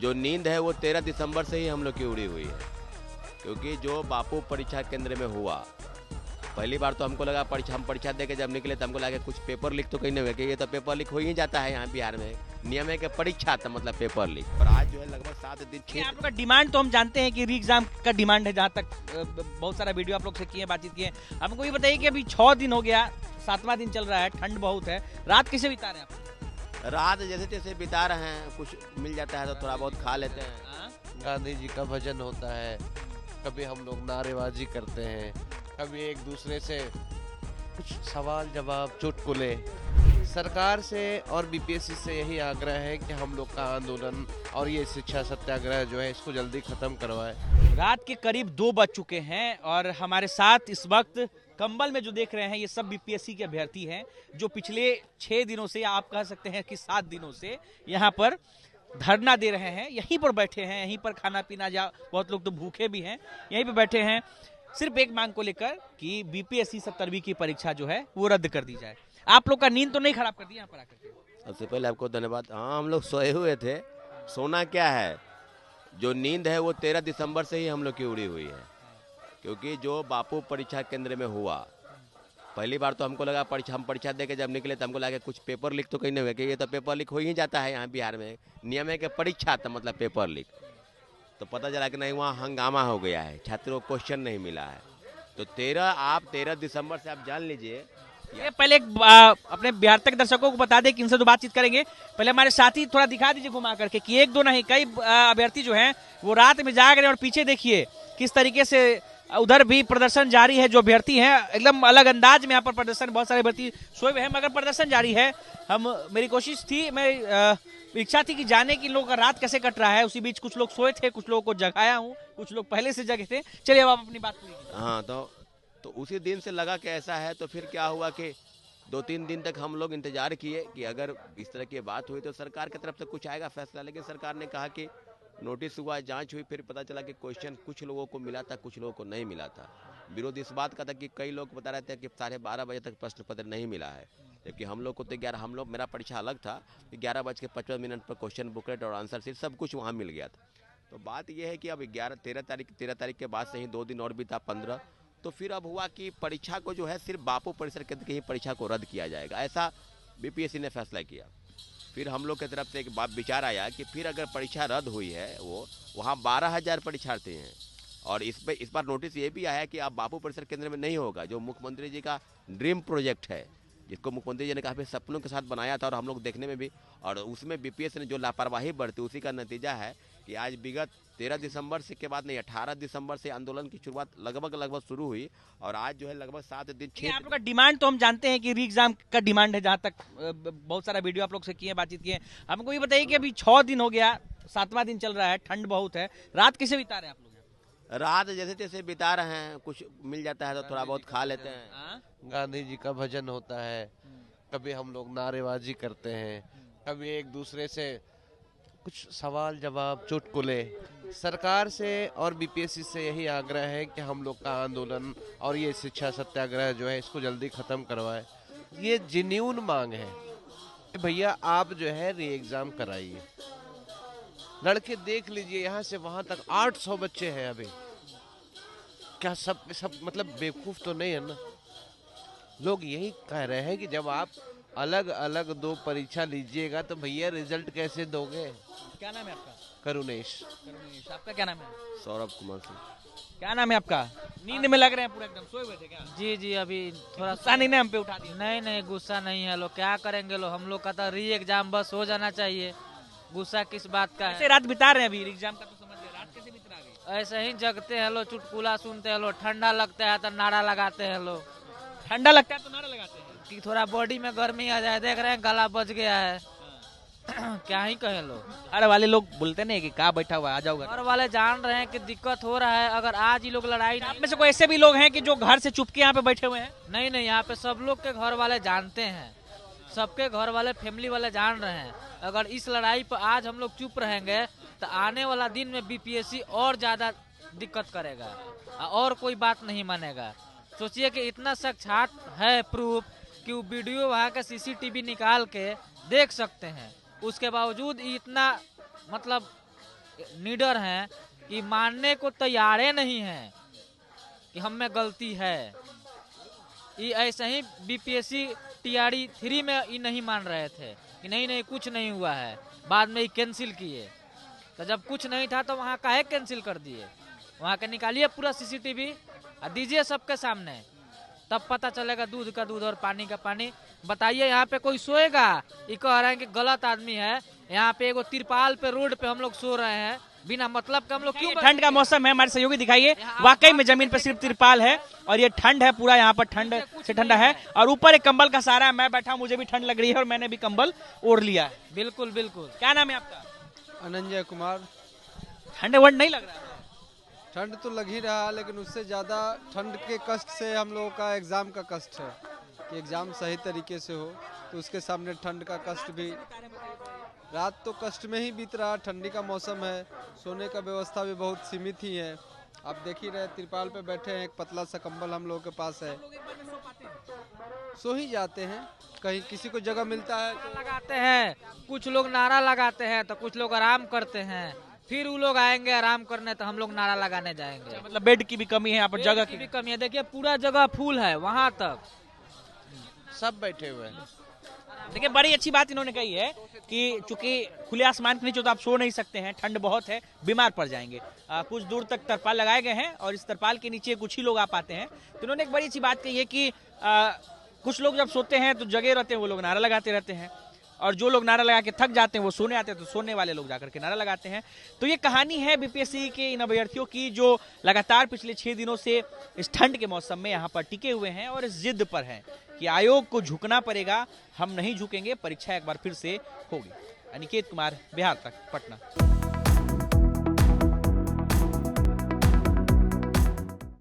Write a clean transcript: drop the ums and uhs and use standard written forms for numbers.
जो नींद है वो 13 दिसंबर से ही हम लोग की उड़ी हुई है, क्योंकि जो बापू परीक्षा केंद्र में हुआ, पहली बार तो हमको लगा हम परीक्षा दे के जब निकले तो हमको लगा कुछ पेपर लीक तो कहीं नहीं हुआ, कि ये तो पेपर लीक हो ही जाता है यहाँ बिहार में, नियम है कि परीक्षा था मतलब पेपर लीक। और आज जो है लगभग 7 दिन आप लोग का डिमांड तो हम जानते हैं कि री एग्जाम का डिमांड है, जहाँ तक बहुत सारा वीडियो आप लोग से किए, बातचीत किए। हमको ये बताइए कि अभी 6 दिन हो गया, 7वां दिन चल रहा है, ठंड बहुत है, रात कैसे बिता रहे हैं आप? रात जैसे तैसे बिता रहे हैं, कुछ मिल जाता है तो थोड़ा बहुत खा लेते हैं। गांधी जी का भजन होता है, कभी हम लोग नारेबाजी करते हैं, कभी एक दूसरे से कुछ सवाल जवाब चुटकुले। सरकार से और बीपीएससी से यही आग्रह है कि हम लोग का आंदोलन और ये शिक्षा सत्याग्रह जो है इसको जल्दी खत्म करवाएं। रात के करीब 2 बज चुके हैं और हमारे साथ इस वक्त कंबल में जो देख रहे हैं ये सब बीपीएससी के अभ्यर्थी हैं, जो पिछले 6 दिनों से, आप कह सकते हैं कि 7 दिनों से यहाँ पर धरना दे रहे हैं, यहीं पर बैठे हैं, यहीं पर खाना पीना, जा बहुत लोग तो भूखे भी हैं, यहीं पर बैठे हैं सिर्फ एक मांग को लेकर कि बीपीएससी 17वीं की परीक्षा जो है वो रद्द कर दी जाए। आप लोग का नींद तो नहीं खराब कर दी यहाँ पर आकर के? सबसे पहले आपको धन्यवाद। हाँ, हम लोग सोए हुए थे, सोना क्या है, जो नींद है वो 13 दिसंबर से ही हम लोग की उड़ी हुई है, क्योंकि जो बापू परीक्षा केंद्र में हुआ, पहली बार तो हमको लगा हम परीक्षा दे के जब निकले तो हमको लगा कुछ पेपर लीक तो कहीं नहीं हुआ, कि ये तो पेपर लीक हो ही जाता है यहाँ बिहार में, नियम है कि परीक्षा था मतलब पेपर लीक। तो पता चला कि नहीं, वहाँ हंगामा हो गया है, छात्रों को क्वेश्चन नहीं मिला है। तो 13 दिसंबर से आप जान लीजिए। ये पहले अपने बिहार तक दर्शकों को बता दें कि इनसे तो बातचीत करेंगे, पहले हमारे साथी थोड़ा दिखा दीजिए घुमा करके कि एक दो नहीं, कई अभ्यर्थी जो हैं वो रात में जाग रहे हैं और पीछे देखिए किस तरीके से उधर भी प्रदर्शन जारी है। जो अभ्यर्थी हैं एकदम अलग अंदाज में यहाँ पर प्रदर्शन, बहुत सारे अभ्यर्थी सोए हुए हैं मगर प्रदर्शन जारी है। मेरी कोशिश थी, इच्छा थी कि जाने की लोगों का रात कैसे कट रहा है, उसी बीच कुछ लोग सोए थे, कुछ लोगों को जगाया हूँ, कुछ लोग पहले से जगे थे। चलिए अब आप अपनी बात कीजिए। हाँ, तो उसी दिन से लगा कि ऐसा है, तो फिर क्या हुआ कि 2-3 दिन तक हम लोग इंतजार किए कि अगर इस तरह की बात हुई तो सरकार की तरफ से कुछ आएगा फैसला, लेकिन सरकार ने कहा कि नोटिस हुआ, जांच हुई, फिर पता चला कि क्वेश्चन कुछ लोगों को मिला था, कुछ लोगों को नहीं मिला था। विरोध इस बात का था कि कई लोग बता रहे थे कि 12:30 बजे तक प्रश्न पत्र नहीं मिला है, जबकि हम लोग को तो मेरा परीक्षा अलग था कि 11:55 पर क्वेश्चन बुकलेट और आंसर शीट सब कुछ वहाँ मिल गया था। तो बात यह है कि अब 13 तारीख के बाद से ही 2 दिन और भी था, 15, तो फिर अब हुआ कि परीक्षा को जो है सिर्फ बापू परिसर केंद्र की ही परीक्षा को रद्द किया जाएगा, ऐसा बीपीएससी ने फैसला किया। फिर हम लोग की तरफ से एक बात विचार आया कि फिर अगर परीक्षा रद्द हुई है, वो वहाँ 12,000 परीक्षार्थी हैं, और इस बार नोटिस ये भी आया कि अब बापू परिसर केंद्र में नहीं होगा, जो मुख्यमंत्री जी का ड्रीम प्रोजेक्ट है, जिसको मुख्यमंत्री जी ने काफ़ी सपनों के साथ बनाया था और हम लोग देखने में भी, और उसमें बीपीएससी ने जो लापरवाही बरती उसी का नतीजा है कि आज विगत 13 दिसंबर से के बाद नहीं, 18 दिसंबर से आंदोलन की शुरुआत लगभग शुरू हुई, और आज जो है लगभग 7 दिन 6। आप लोग का डिमांड तो हम जानते हैं कि री एग्जाम का डिमांड है, जहाँ तक बहुत सारा वीडियो आप लोग से किए, बातचीत किए। हमको ये बताइए कि अभी 6 दिन हो गया, 7वां दिन चल रहा है, ठंड बहुत है, रात कैसे बिता रहे हैं आप लोग? रात जैसे तैसे बिता रहे हैं, कुछ मिल जाता है तो थोड़ा बहुत खा लेते हैं। गांधी जी का भजन होता है, कभी हम लोग नारेबाजी करते हैं, कभी एक दूसरे से कुछ सवाल जवाब चुटकुले। सरकार से और बीपीएससी से यही आग्रह है कि हम लोग का आंदोलन और ये शिक्षा सत्याग्रह जो है इसको जल्दी खत्म करवाएं। ये जेन्युइन मांग है कि भैया आप जो है री एग्जाम कराइए। लड़के देख लीजिए, यहाँ से वहाँ तक 800 बच्चे हैं अभी। क्या सब मतलब बेवकूफ़ तो नहीं है ना? लोग यही कह रहे हैं कि जब आप अलग अलग 2 परीक्षा लीजिएगा तो भैया रिजल्ट कैसे दोगे? क्या नाम है आपका? करुणेश। आपका क्या नाम है? सौरभ कुमार सिंह। क्या नाम है आपका? नींद में लग रहे हैं पूरा, एकदम सोए हुए थे क्या? जी जी, अभी थोड़ा गुस्सा नहीं ना हम पे उठा दिया? नहीं नहीं, गुस्सा नहीं है। लोग क्या करेंगे, लोग हम लोग का तो री एग्जाम बस हो जाना चाहिए, गुस्सा किस बात का ऐसे है? रात बिता रहे हैं अभी, एग्जाम का तो समझ गए, रात कैसे बिता रहे? ऐसे ही जगते हैं लोग, चुटकुला सुनते हैं लोग, ठंडा लगता है तो नारा लगाते हैं लोग, ठंडा लगता है तो नारा लगाते हैं कि थोड़ा बॉडी में गर्मी आ जाए। देख रहे हैं गला बज गया है। क्या ही कहें लोग। अरे वाले लोग बोलते नहीं कि कहाँ बैठा हुआ है, आ जाओगा। घर वाले जान रहे हैं कि दिक्कत हो रहा है, अगर आज ही लोग लड़ाई आप में से कोई ऐसे भी लोग हैं कि जो घर से चुपके यहाँ पे बैठे हुए हैं? नहीं नहीं, यहाँ पे सब लोग के घर वाले जानते हैं, सबके घर वाले फैमिली वाले जान रहे हैं। अगर इस लड़ाई पर आज हम लोग चुप रहेंगे तो आने वाला दिन में बीपीएससी और ज्यादा दिक्कत करेगा और कोई बात नहीं मानेगा। सोचिए कि इतना साक्षात है प्रूफ कि वो वीडियो वहाँ का सीसीटीवी निकाल के देख सकते हैं, उसके बावजूद इतना मतलब नीडर हैं कि मानने को तैयार नहीं हैं कि हम में गलती है। ये ऐसे ही बीपीएससी टीआरई 3 में ये नहीं मान रहे थे कि नहीं कुछ नहीं हुआ है, बाद में ही कैंसिल किए। तो जब कुछ नहीं था तो वहाँ काहे कैंसिल कर दिए? वहाँ के निकालिए पूरा सीसीटीवी और दीजिए सबके सामने, तब पता चलेगा दूध का दूध और पानी का पानी। बताइए यहाँ पे कोई सोएगा? ये कह रहे हैं कि गलत आदमी है। यहाँ पे एगो तिरपाल पे रोड पे हम लोग सो रहे हैं बिना मतलब का। हम लोग क्यों? ठंड का मौसम है, हमारे सहयोगी दिखाइए, वाकई में जमीन पे सिर्फ तिरपाल है और ये ठंड है, पूरा यहाँ पर ठंड से ठंडा है और ऊपर एक कंबल का सहारा है। मैं बैठा, मुझे भी ठंड लग रही है और मैंने भी कंबल ओढ़ लिया है। बिल्कुल बिल्कुल। क्या नाम है आपका? अनंजय कुमार। ठंड वंड नहीं लग रहा है? ठंड तो लग ही रहा है, लेकिन उससे ज़्यादा ठंड के कष्ट से हम लोगों का एग्ज़ाम का कष्ट है कि एग्ज़ाम सही तरीके से हो, तो उसके सामने ठंड का कष्ट भी। रात तो कष्ट में ही बीत रहा, ठंडी का मौसम है, सोने का व्यवस्था भी बहुत सीमित ही है। आप देख ही रहे, तिरपाल पे बैठे हैं, एक पतला सा कंबल हम लोगों के पास है, सो ही जाते हैं। कहीं किसी को जगह मिलता है तो लगाते हैं, कुछ लोग नारा लगाते हैं तो कुछ लोग आराम करते हैं, फिर वो लोग आएंगे आराम करने तो हम लोग नारा लगाने जाएंगे। मतलब बेड की भी कमी है यहाँ पर, जगह की भी कमी है। देखिए पूरा जगह फुल है, वहाँ तक सब बैठे हुए हैं। देखिए बड़ी अच्छी बात इन्होंने कही है कि चूंकि खुले आसमान के नीचे तो आप सो नहीं सकते हैं, ठंड बहुत है, बीमार पड़ जाएंगे। कुछ दूर तक तरपाल लगाए गए हैं और इस तरपाल के नीचे कुछ ही लोग आ पाते हैं। तो इन्होंने एक बड़ी अच्छी बात कही है कि कुछ लोग जब सोते हैं तो जगे रहते हैं, वो लोग नारा लगाते रहते हैं, और जो लोग नारा लगा के थक जाते हैं वो सोने आते हैं, तो सोने वाले लोग जाकर के नारा लगाते हैं। तो ये कहानी है बीपीएससी के इन अभ्यर्थियों की जो लगातार पिछले 6 दिनों से इस ठंड के मौसम में यहाँ पर टिके हुए हैं और इस जिद पर हैं कि आयोग को झुकना पड़ेगा, हम नहीं झुकेंगे, परीक्षा एक बार फिर से होगी। अनिकेत कुमार, बिहार तक, पटना।